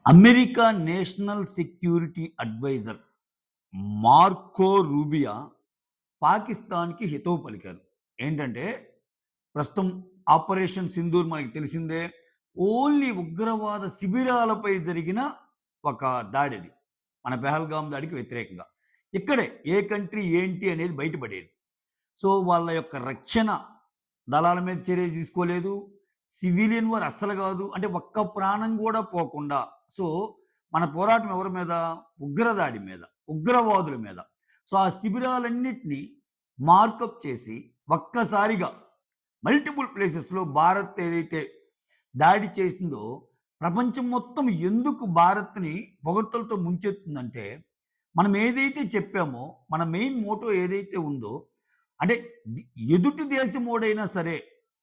America national security adviser Marco Rubio పాకిస్తాన్‌కి హితవు పలికారు. ఏంటంటే, ప్రస్తుతం ఆపరేషన్ సింధూర్ మనకి తెలిసిందే. ఓన్లీ ఉగ్రవాద శిబిరాలపై జరిగిన ఒక దాడది. మన పెహల్గాం దాడికి వ్యతిరేకంగా. ఇక్కడే ఏ కంట్రీ ఏంటి అనేది బయటపడేది. సో, వాళ్ళ యొక్క రక్షణ దళాల మీద చర్య తీసుకోలేదు. సివిలియన్ వారు అస్సలు గాదు. అంటే ఒక్క ప్రాణం గూడా పోకుండా. సో, మన పోరాటం ఎవరి మీద? ఉగ్రదాడి మీద, ఉగ్రవాదుల మీద. సో, ఆ శిబిరాలన్నిటిని మార్కప్ చేసి ఒక్కసారిగా మల్టిపుల్ ప్లేసెస్‌లో భారత్ ఏదైతే దాడి చేసిందో, ప్రపంచం మొత్తం ఎందుకు భారత్‌ని పొగడ్తలతో ముంచెత్తుందంటే, మనం ఏదైతే చెప్పామో, మన మెయిన్ మోటో ఏదైతే ఉందో, అంటే ది ఎదుటి దేశమోడైనా సరే,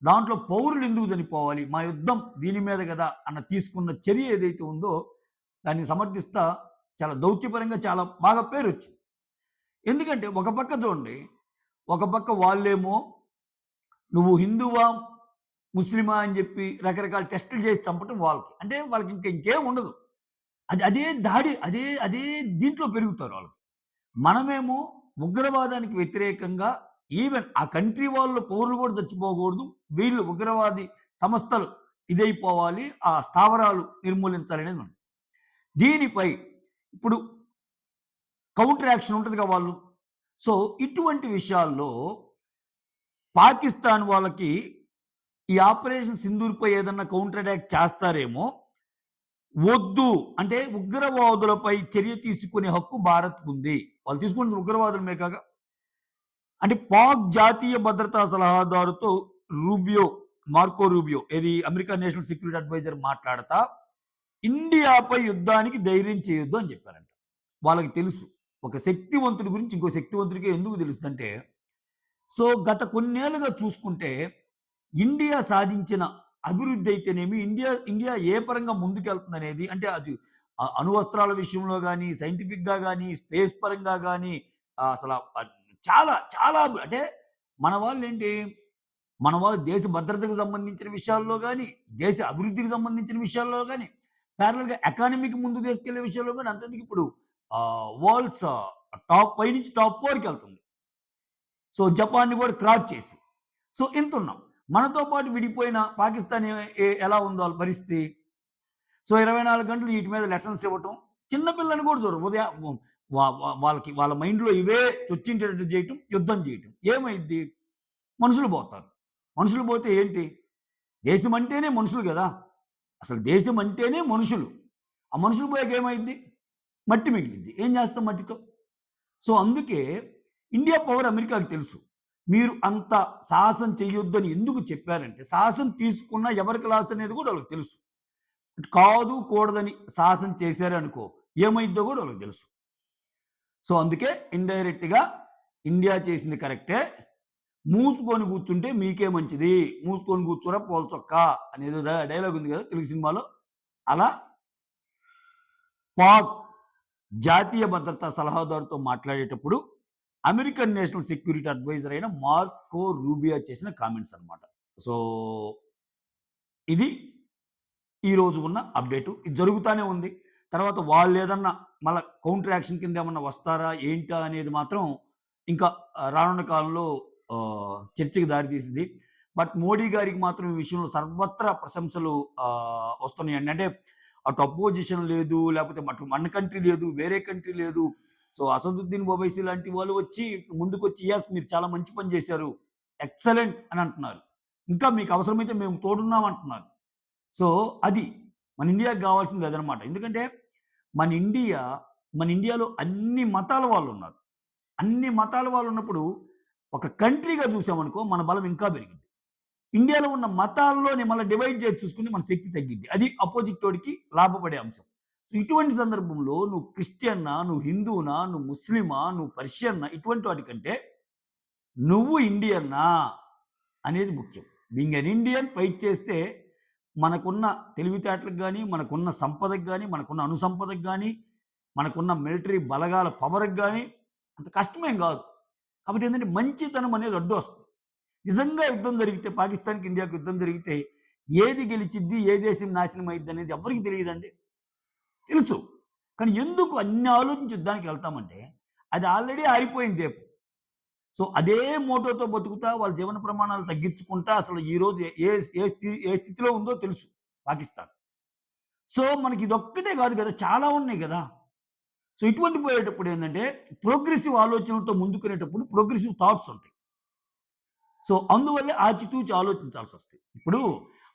దాంట్లో పౌరులు ఎందుకు చనిపోవాలి? మా యుద్ధం దీని మీద గదా! అన్న తీసుకున్న చర్య ఏదైతే ఉందో, దాన్ని సమర్థిస్తా చాలా దౌత్యపరంగా చాలా బాగా పేరొచ్చింది. ఎందుకంటే ఒక పక్క చూడండి, ఒక పక్క వాళ్ళేమో నువ్వు హిందువా? ముస్లిమా? అని జెప్పి రకరకాల టెస్టులు చేసి చంపటం వాళ్ళకి. అంటే వాళ్ళకి ఇంకేం ఉండదు. అదే దాడి అదే దీంట్లో పెరుగుతారు వాళ్ళు. మనమేమో ఉగ్రవాదానికి వ్యతిరేకంగా ఈవెన్ ఆ కంట్రీ వాళ్ళు పౌరులు కూడా చచ్చిపోకూడదు. వీళ్ళు ఉగ్రవాది సంస్థలు ఇదైపోవాలి. ఆ స్థావరాలు నిర్మూలించాలనేది మనం. దీనిపై ఇప్పుడు కౌంటర్ యాక్షన్ ఉంటదిగా వాళ్ళు. సో, ఇటువంటి విషయాల్లో పాకిస్తాన్ వాళ్ళకి ఈ ఆపరేషన్ సింధూర్‌పై ఏదన్నా కౌంటర్ అటాక్ చేస్తారేమో, వద్దు అంటే ఉగ్రవాదులపై చర్య తీసుకునే హక్కు భారత్‌కుంది. వాళ్ళు తీసుకున్నది ఉగ్రవాదులమే కాగా. అంటే పాక్ జాతీయ భద్రతా సలహాదారుతో రూబియో, మార్కో రూబియో ఏది అమెరికా నేషనల్ సెక్యూరిటీ అడ్వైజర్ మాట్లాడతా, ఇండియాపై యుద్ధానికి ధైర్యం చేయొద్దు అని చెప్పారంట. వాళ్ళకి తెలుసు. ఒక శక్తివంతుడి గురించి ఇంకో శక్తివంతుడికి ఎందుకు తెలుస్తదంటే, సో గత కొన్నేళ్లుగా చూసుకుంటే ఇండియా సాధించిన అభివృద్ధి అయితేనేమి, ఇండియా ఇండియా ఏ పరంగా ముందుకెళ్తుందనేది అంటే అది అణువస్త్రాల విషయంలో గాని, సైంటిఫిక్‌గా గాని, స్పేస్ పరంగా గాని అసల చాలా చాలా అంటే మన వాళ్ళేంటి, మన వాళ్ళు దేశ భద్రతకు సంబంధించిన విషయాల్లో గాని, దేశ అభివృద్ధికి సంబంధించిన విషయాల్లో గాని, ప్యారలెల్‌గా ఎకానమీకి ముందుకు తీసుకెళ్ళే విషయంలో గాని అంతెందుకు ఇప్పుడు వరల్డ్స్ టాప్ 5 నుంచి టాప్ 4కెళ్తుంది. సో, జపాన్‌ని కూడా క్రాస్ చేసి. సో, ఇంతున్నాం. మనతో పాటు విడిపోయిన పాకిస్తాన్ ఎలా ఉందో ఆళ్ళ పరిస్థితి. సో, 24 గంటలు ఈటి మీద లెసన్స్ ఇవ్వటం. చిన్న పిల్లని కూడా చూడరు. ఉదయం వాళ్ళకి వాళ్ళ మైండ్‌లో ఇవే చొచ్చించేటట్టు చేయటం, యుద్ధం చేయటం. ఏమైద్ది? మనుషులు పోతారు. మనుషులు పోతే ఏంటి? దేశం అంటేనే మనుషులు గదా! అసలు దేశం అంటేనే మనుషులు. ఆ మనుషులు పోయాక ఏమైద్ది? మట్టి మిగిలిద్ది. ఏం చేస్తాం మట్టితో? సో, అందుకే ఇండియా పవర్ అమెరికాకి తెలుసు. మీరు అంత సాహసం చెయ్యొద్దని ఎందుకు చెప్పారంటే, సాహసం తీసుకున్న ఎవరికి లాస్ అనేది కూడా వాళ్ళకి తెలుసు. కాదు, కూడదని సాహసం చేశారనుకో, ఏమైద్దో కూడా వాళ్ళకి తెలుసు. సో, అందుకే ఇండైరెక్ట్‌గా ఇండియా చేసింది కరెక్టే. మూసుకొని కూర్చుంటే మీకే మంచిది. మూసుకొని కూర్చోరా పోల్చొక్కా అనేదో డైలాగ్ ఉంది కదా! తెలుగు సినిమాలో. అలా పాక్ జాతీయ భద్రతా సలహాదారుతో మాట్లాడేటప్పుడు అమెరికన్ నేషనల్ సెక్యూరిటీ అడ్వైజర్ అయిన మార్కో రూబియా చేసిన కామెంట్స్ అన్నమాట. సో, ఇది ఈరోజు ఉన్న అప్డేటు. ఇది జరుగుతానే ఉంది. తర్వాత వాళ్ళేదన్నా మళ్ళా కౌంటర్ యాక్షన్ కింద ఏమన్నా వస్తారా? ఏంటా? అనేది మాత్రం ఇంకా రానున్న కాలంలో చర్చకి దారితీసింది. బట్ మోడీ గారికి మాత్రం ఈ విషయంలో సర్వత్రా ప్రశంసలు వస్తున్నాయండి. అంటే అటు అపోజిషన్ లేదు, లేకపోతే అటు మన కంట్రీ లేదు, వేరే కంట్రీ లేదు. సో, అసదుద్దీన్ ఓవైసీ లాంటి వాళ్ళు వచ్చి ముందుకొచ్చి యెస్ మీరు చాలా మంచి పని చేశారు. ఎక్సలెంట్ అని అంటున్నారు. ఇంకా మీకు అవసరమైతే మేము తోడున్నాం అంటున్నారు. సో, అది మన ఇండియాకి గావాల్సింది అదనమాట. ఎందుకంటే మన ఇండియా మన ఇండియాలో అన్ని మతాల వాళ్ళున్నారు. అన్ని మతాల వాళ్ళున్నప్పుడు ఒక కంట్రీగా చూసామనుకో మన బలం ఇంకా పెరిగిద్ది. ఇండియాలో ఉన్న మతాల్లోని మళ్ళా డివైడ్ చేసి చూసుకుంటే మన శక్తి తగ్గిద్ది. అది అపోజిటోడికి లాభపడే అంశం. సో, ఇటువంటి సందర్భంలో నువ్వు క్రిస్టియన్నా, నువ్వు హిందువునా, నువ్వు ముస్లిమా, నువ్వు పర్షియన్నా ఇటువంటి వాటి కంటే నువ్వు ఇండియన్నా అనేది ముఖ్యం. బీయింగ్ ఎన్ ఇండియన్ ఫైట్ చేస్తే మనకున్న తెలివితేటలకు గాని, మనకున్న సంపదకు గాని, మనకున్న అణుసంపదకు గాని, మనకున్న మిలిటరీ బలగాల పవర్‌కి గాని అంత కష్టమేం గాదు. కాపోతే ఏందంటే మంచితనం అనేది అడ్డొస్తుంది. నిజంగా యుద్ధం జరిగితే పాకిస్తాన్‌కి, ఇండియాకి యుద్ధం జరిగితే ఏది గెలిచిద్ది, ఏ దేశం నాశనం అయిద్దనేది ఎవ్వరికీ తెలీదండి. తెలుసు. కానీ ఎందుకు అన్ని ఆలోచించి యుద్ధానికి వెళ్తామంటే, అది ఆల్రెడీ ఆరిపోయింది దీపం. సో, అదే మోటోతో బతుకుతా వాళ్ళ జీవన ప్రమాణాలు తగ్గించుకుంటా అసలు ఈరోజు ఏ స్థితిలో ఉందో తెలుసు పాకిస్తాన్. సో, మనకి ఇదొక్కటే కాదు కదా! చాలా ఉన్నాయి గదా! సో, ఇటువంటి పోయేటప్పుడు ఏందంటే, ప్రోగ్రెసివ్ ఆలోచనలతో ముందుకెళ్ళేటప్పుడు ప్రోగ్రెసివ్ థాట్స్ ఉంటాయి. సో, అందువల్లే ఆచితూచి ఆలోచించాల్సొస్తది. ఇప్పుడు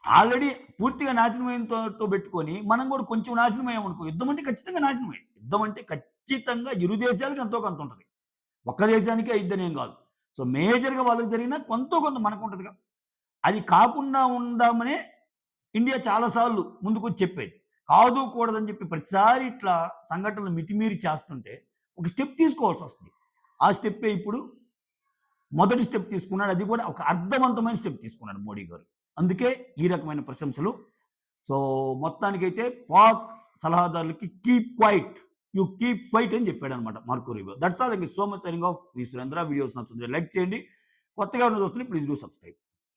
ఆల్రెడీ పూర్తిగా నాశనమైనతో పెట్టుకొని, మనం గూడా కొంచెం నాశనమయ్యామనుకో, యుద్ధం అంటే ఖచ్చితంగా నాశనమే. యుద్ధం అంటే ఖచ్చితంగా ఇరు దేశాలకి ఎంతో కొంత ఉంటది. ఒక్క దేశానికే అయిద్దనేం గాదు. సో, మేజర్‌గా వాళ్ళకి జరిగినా కొంతో కొంత మనకుంటదిగా. అది కాకుండా ఉందామనే ఇండియా చాలా సార్లు ముందుకొచ్చి చెప్పేది. కాదు, కూడదని చెప్పి ప్రతిసారి ఇట్లా సంఘటనలు మితిమీరి చేస్తుంటే, ఒక స్టెప్ తీసుకోవాల్సొస్తది. ఆ స్టెప్పే ఇప్పుడు మొదటి స్టెప్ తీసుకున్నాడు. అది కూడా ఒక అర్థవంతమైన స్టెప్ తీసుకున్నాడు మోడీ గారు. అందుకే ఈ రకమైన ప్రశంసలు. సో, మొత్తానికైతే పాక్ సలహాదారులకి keep quiet. You keep quiet అని చెప్పాడన్నమాట Marco Rubio. That's all. Thank you so much. Signing off. మీ సురేంద్ర. వీడియోస్ నచ్చుతుంటే లైక్ చేయండి. కొత్తగా ఎవరైనా చూస్తుంటే ప్లీజ్ డూ సబ్స్క్రైబ్.